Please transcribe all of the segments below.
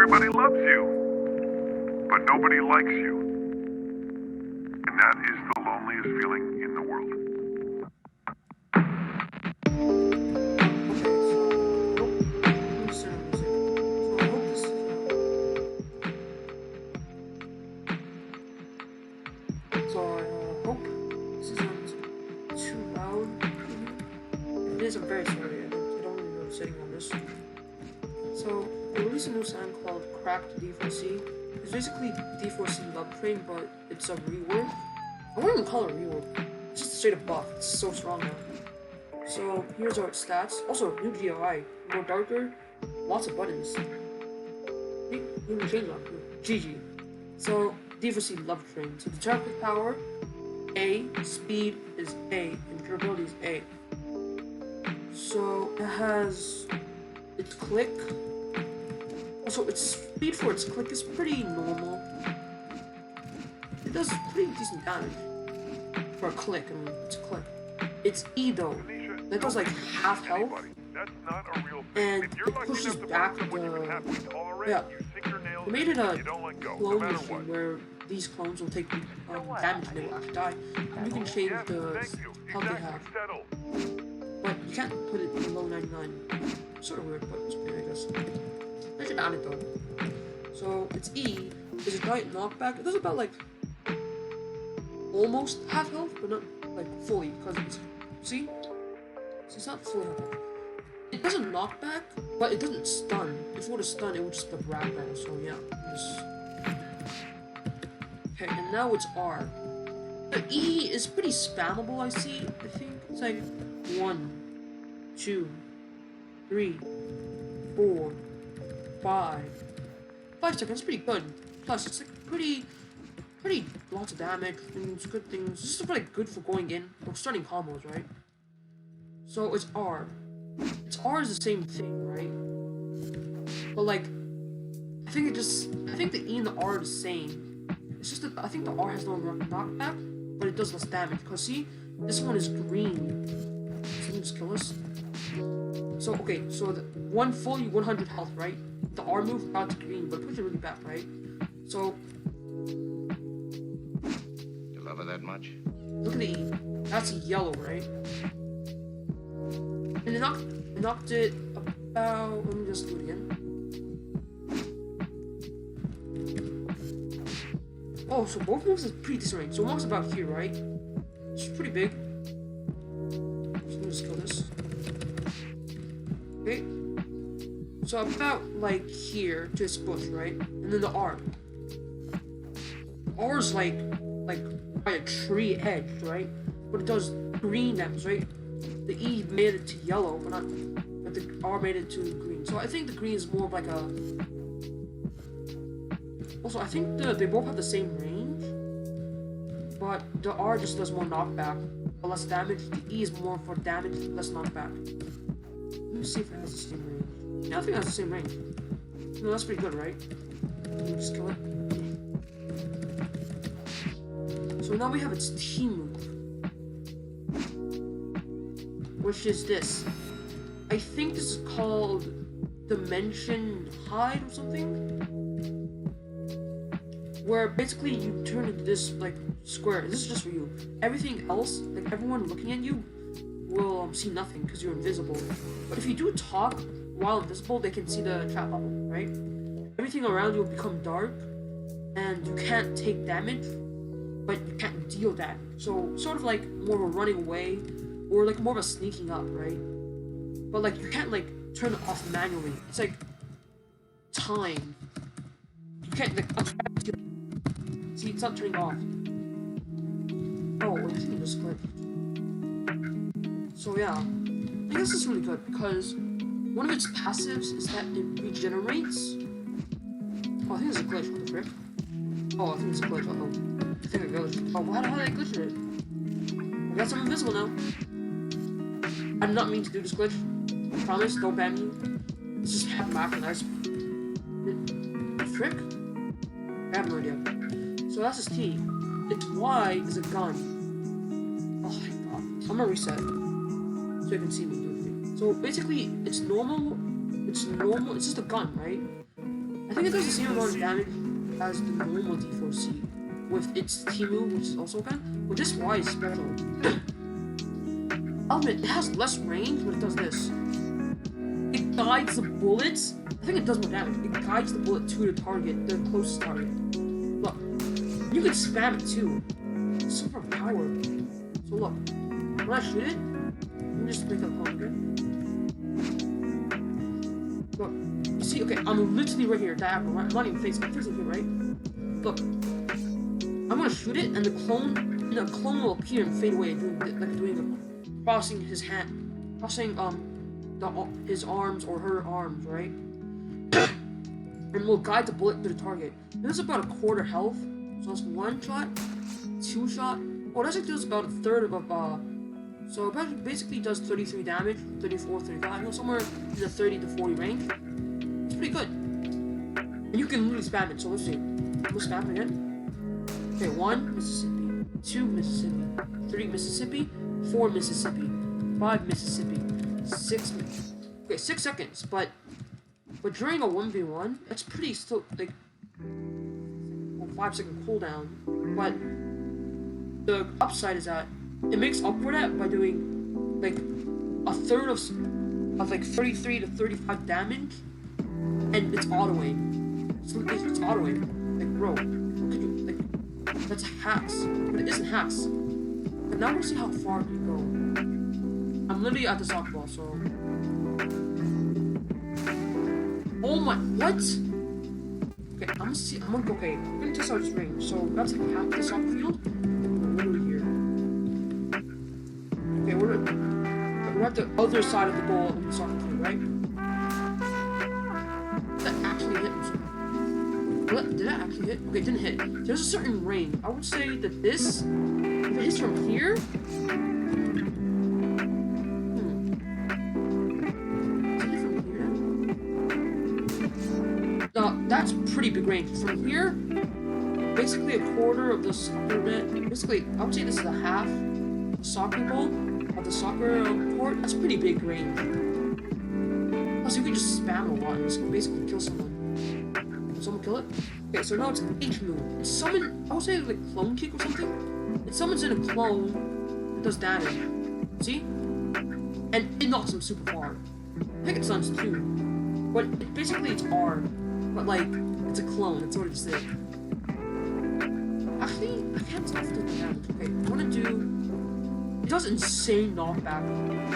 Everybody loves you, but nobody likes you. And that is the loneliest feeling in the world. So I hope this isn't too loud. If it is, I'm very sorry. I don't really know the setting on this. So they released a new sound called Cracked D4C. It's basically D4C Love Train, but it's a rework. I wouldn't even call it a rework. It's just a straight up buff. It's so strong now. So here's our stats. Also, new GUI, more darker, lots of buttons. You can change them. GG. So D4C Love Train. So the traffic power, A, speed is A, and durability is A. So it has its click. Also, its speed for its click is pretty normal. It does pretty decent damage for a click. I mean, it's a click. It's E though. That does like half health, and it pushes back the. Yeah, they made it a clone machine where these clones will take damage and they will actually die. And you can change the health they have, but you can't put it below 99. Sort of weird, but it's okay, I guess. I should add it though. So it's E. Is a giant knockback. It does about like almost half health, but not like fully, because it's see. So it's not fully half health. It doesn't knock back, but it doesn't stun. If it were to stun, it would just grab that. So yeah, okay. And now it's R. The E is pretty spammable. I see. I think it's like 1, 2, 3, 4, 5 seconds. Pretty good. Plus, it's like pretty lots of damage, things, good things. This is really good for going in or starting combos, right? So it's R. It's R is the same thing, right? But like, I think the E and the R are the same. It's just that I think the R has no knockback, but it does less damage. Cause see, this one is green. So let me just kill this. So okay, so the one fully 100 health, right? The R move got to green, but it pushes it really back, right? So you love her that much? look at the E. That's yellow, right? And it knocked it about. Let me just do it again. Oh, so both moves is pretty decent range. So one was about here, right? It's pretty big. So let me just kill this. Okay. So about like here to this bush, right? And then the R. R is like by a tree edge, right? But it does green damage, right? The E made it to yellow, but the R made it to green. So I think the green is more of like a. Also, I think they both have the same range, but the R just does more knockback, but less damage. The E is more for damage, less knockback. Let me see if it has the same range. Yeah, I think it has the same range. No, that's pretty good, right? Can you just kill it? So now we have its T move, which is this. I think this is called Dimension Hide or something, where basically you turn into this like square. This is just for you. Everything else, like everyone looking at you, will see nothing because you're invisible. But if you do talk while invisible, they can see the trap level, right? Everything around you will become dark, and you can't take damage, but you can't deal damage. So sort of like more of a running away, or like more of a sneaking up, right? But like you can't like turn it off manually. It's like time. You can't like see, it's not turning off. Oh, I think it just glitched. So yeah, I guess this is really good because one of its passives is that it regenerates. Oh, I think it's a glitch. What the frick? Oh, I think it's a glitch. Uh-oh. I think I glitched. Oh, how did I glitch it? I guess I'm invisible now. I did not mean to do this glitch. I promise, don't ban me. It's just happened after nice. Frick? I have no idea. So that's his T. Its Y is a gun. Oh my god. I'm gonna reset so you can see me do it. So basically, it's normal. It's just a gun, right? I I think it does the same amount of damage as the normal D4C with its T move, which is also a gun, which is why it's special. I'll admit, it has less range, but it does this. It guides the bullets. I think it does more damage. It guides the bullet to the target, the closest target. Look, you can spam it too. It's super powered. So look, when I shoot it, let me just make a clone again. Look, you see, okay, I'm literally right here, diagonal, right? I'm not even facing here, right? Look, I'm gonna shoot it, and the clone will appear and fade away, crossing his hand, crossing his arms or her arms, right? And will guide the bullet to the target. It does about a quarter health, so that's 1 shot, 2 shot. Oh, that actually does about a third of a. So it basically does 33 damage, 34, 35, you know, somewhere in the 30 to 40 range. It's pretty good. And you can really spam it, so let's see. Let's spam it again. Okay, 1 Mississippi, 2 Mississippi, 3 Mississippi, 4 Mississippi, 5 Mississippi, 6 Okay, 6 seconds, but during a 1v1, that's pretty still, like, 5-second cooldown. But the upside is that it makes up for that by doing like a third of like 33 to 35 damage, and it's auto-aim. So it's auto-aim. Like, bro, could you, like, that's hacks, but it isn't hacks. But now we'll see how far we go. I'm literally at the soccer ball, so. Oh my, what? Okay, I'm gonna test out his range. So that's like half the soccer field. We're literally here. Okay, we're at the other side of the goal in the soccer field, right? That actually hit. What? Did that actually hit? Okay, it didn't hit. There's a certain range. I would say that this, if it hits from here. That's pretty big range. From here, basically a quarter of the soccer net. Basically, I would say this is a half the soccer goal of the soccer court. That's pretty big range. Plus, you can just spam a lot and just basically kill someone. Can someone kill it? Okay, so now it's an H move. It's summon, I would say like clone kick or something. It summons in a clone, it does damage. See? And it knocks him super far. I think it stuns too. But basically it's R. But like, it's a clone, that's what it is. Actually, I can't stop doing damage. Okay, I wanna do. It does insane knockback.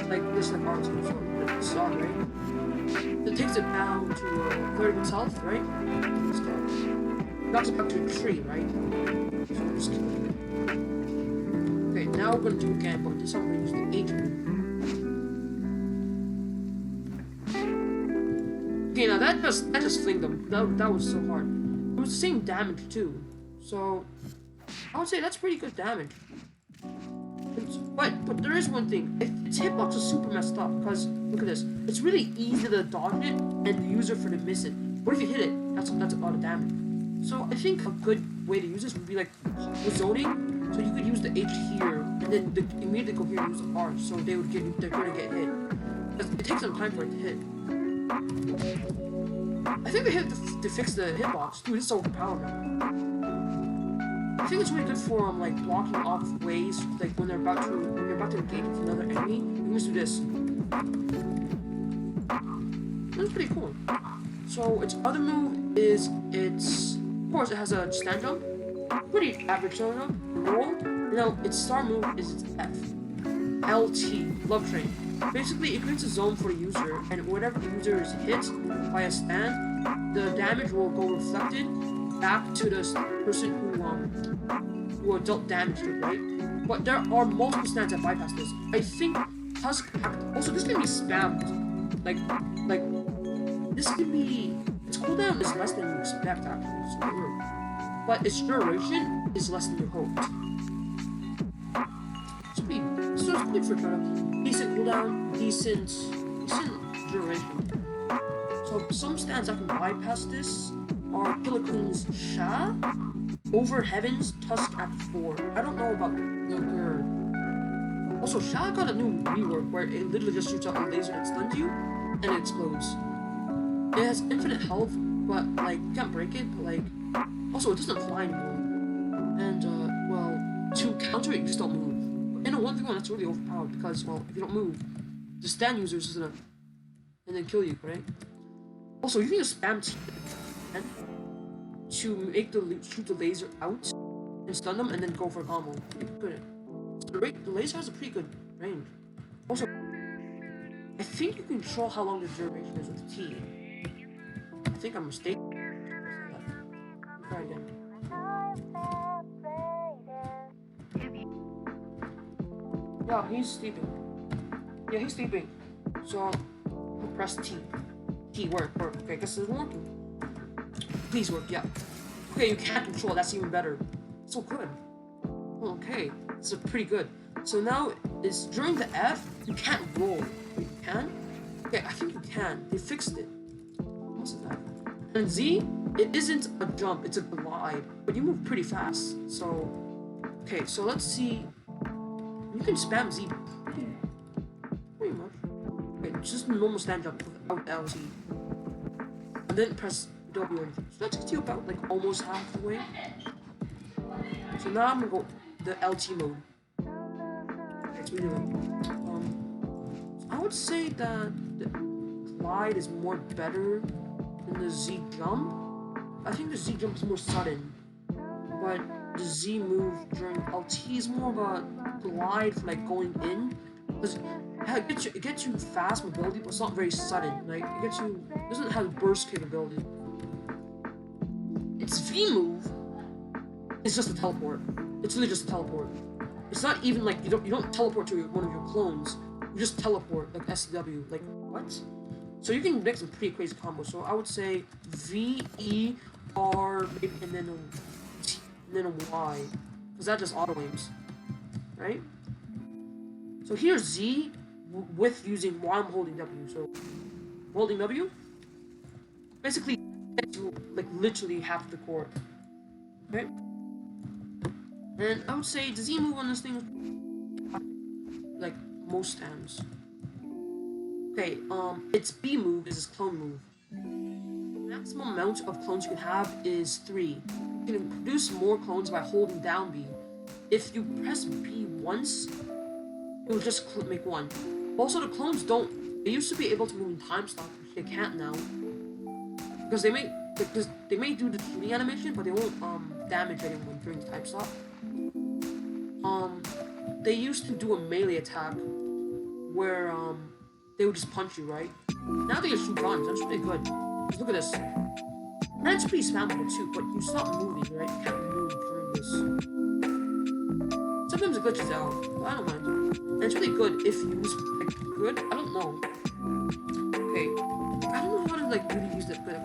Like this, like R2, so it's on, right? It takes it down to a third of its health, right? Let's go. Knocks it back to a tree, right? So we're just killing it. Okay, now we're gonna do it again, but this time we're gonna use the H move. Okay, now that just flinged them. That was so hard. It was the same damage too. So I would say that's pretty good damage. But there is one thing. Its hitbox is super messed up because look at this. It's really easy to dodge it and the user for to miss it. But if you hit it, that's a lot of damage. So I think a good way to use this would be like the zoning. So you could use the H here and then immediately go here and use the R. So they're gonna get hit. Because it takes some time for it to hit. I think they hit to fix the hitbox. Dude, it's so overpowered. I think it's really good for like blocking off ways, like when you're about to engage with another enemy. You can just do this. That's pretty cool. So its other move is of course it has a stand jump, pretty average stand jump, roll. You know, its star move is its F, LT, Love Train. Basically, it creates a zone for the user, and whenever the user is hit by a stand, the damage will go reflected back to the person who dealt damage to, right? But there are multiple stands that bypass this. I think Tusk also this can be spammed. Like this can be its cooldown is less than you expect actually, so weird. But its duration is less than you hoped. So it's good for kind of decent cooldown, decent duration. So some stands that can bypass this are Killer Queen's Sha, Over Heaven's Tusk at 4. I don't know about Lurker. Also, Sha got a new rework where it literally just shoots out a laser that stuns you and it explodes. It has infinite health, but like you can't break it. But like also it doesn't fly anymore. And well, to counter it, you just don't move. And a 1v1 that's really overpowered because well, if you don't move, the stand user is just gonna and then kill you, right? Also, you can just spam T to make the shoot the laser out and stun them, and then go for a combo. Good. So the laser has a pretty good range. Also, I think you control how long the duration is with T. I think I'm mistaken. Try again. Yeah, he's sleeping. Yeah, he's sleeping. So, I'll press T. T, work. Okay, I guess it's working. Please work, yeah. Okay, you can't control, that's even better. So good. Okay, so pretty good. So now, is during the F, you can't roll. You can? Okay, I think you can. They fixed it. What's that? And Z, it isn't a jump, it's a glide. But you move pretty fast. So, okay, so let's see. You can spam Z pretty much. Okay, just a normal stand jump without LT. And then press W. So that takes you about like almost half the way. So now I'm gonna go the LT mode. That's what we're doing. I would say that the glide is more better than the Z jump. I think the Z jump is more sudden, but the Z move during LT is more of a glide for like going in. Because it gets you fast mobility, but it's not very sudden. Like it doesn't have burst capability. Its V move is just a teleport. It's really just a teleport. It's not even like you don't teleport to one of your clones. You just teleport like SW. Like what? So you can make some pretty crazy combos. So I would say V, E, R, maybe, and then a T, and then a Y, because that just auto aims, right? So here's Z with using while I'm holding W. So holding W basically gets you like literally half the court, right? And I would say the Z move on this thing is like most times. Okay, its B move is its clone move. The maximum amount of clones you can have is 3. You can produce more clones by holding down B. If you press B once, it will just make 1. Also, the clones they used to be able to move in time stop, which they can't now. Because they may do the shooting animation, but they won't damage anyone during the time stop. They used to do a melee attack where they would just punch you, right? Now they just shoot guns. That's pretty good. Just look at this. And it's pretty spammable too, but you stop moving, right? You can't move during this. Sometimes it glitches out, but I don't mind. And it's really good if used like good. I don't know. Okay, I don't know how to like really use that good.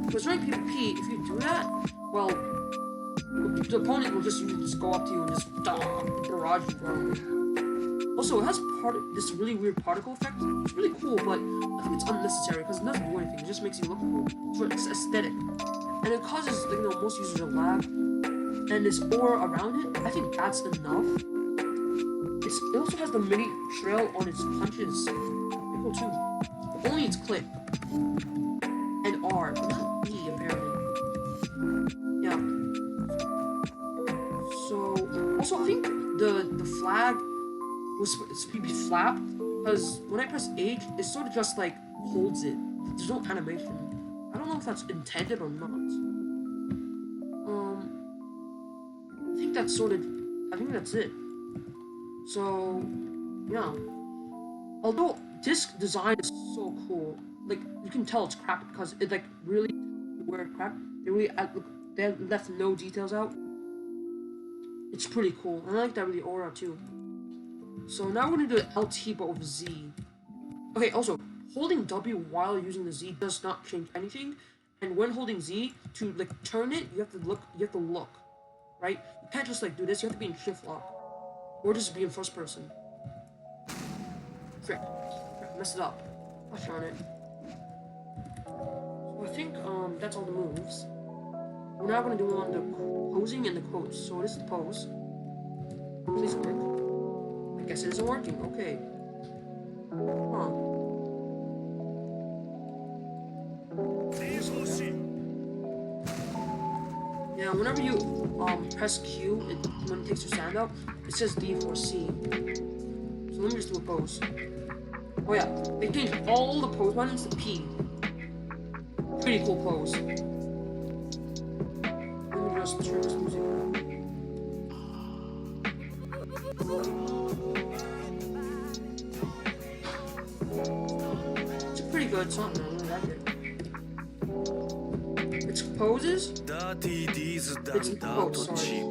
Because during PvP, if you do that, well, the opponent will just go up to you and just barrage you, bro. Also, it has this really weird particle effect. It's really cool, but I think it's unnecessary because it doesn't do anything. It just makes you look cool. So it's aesthetic, and it causes most users to lag. And this aura around it, I think that's enough. It also has the mini trail on its punches. Pretty cool too. But only its click and R, but not E apparently. Yeah. So also I think the flag was supposed to be flapped because when I press H, it sort of just like holds it. There's no animation. I don't know if that's intended or not. I think that's it. So yeah. Although this design is so cool, like you can tell it's cracked because it like really where it cracked. They left no details out. It's pretty cool. And I like that really aura too. So now we're gonna do the LT but with Z. Okay, also, holding W while using the Z does not change anything. And when holding Z, to like turn it, you have to look, right? You can't just like do this, you have to be in shift lock. Or just be in first person. Frick, messed it up. Gosh darn it. So I think that's all the moves. We're now gonna do on the posing and the quotes. So this is the pose. Please work. I guess it isn't working. Okay. Huh. D4C Now, whenever you press Q, when it takes your stand up, it says D4C. So let me just do a pose. Oh yeah, they changed all the pose buttons to P. Pretty cool pose. Let me just turn this music on. It's pretty good song, I really like it. It's poses. It's pose, sorry.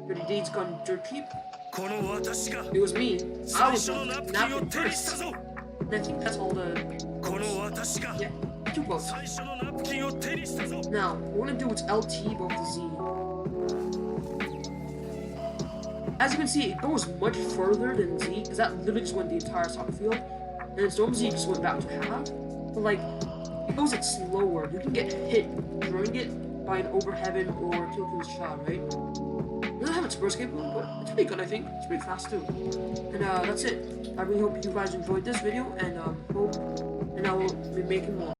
Dirty Deeds gone dirt cheap. It was me. I was napping first. And I think that's all the quotes. Yeah, 2 quotes. Now, we're gonna do its LT above the Z. As you can see, it goes much further than Z, because that literally just went the entire soccer field. And its normal Z just went back to half. But like, because it's slower, you can get hit during it by an over heaven or kill to his shot, right? It doesn't have its burst capable, but it's pretty good, I think. It's pretty fast too. And that's it. I really hope you guys enjoyed this video, and I will be making more.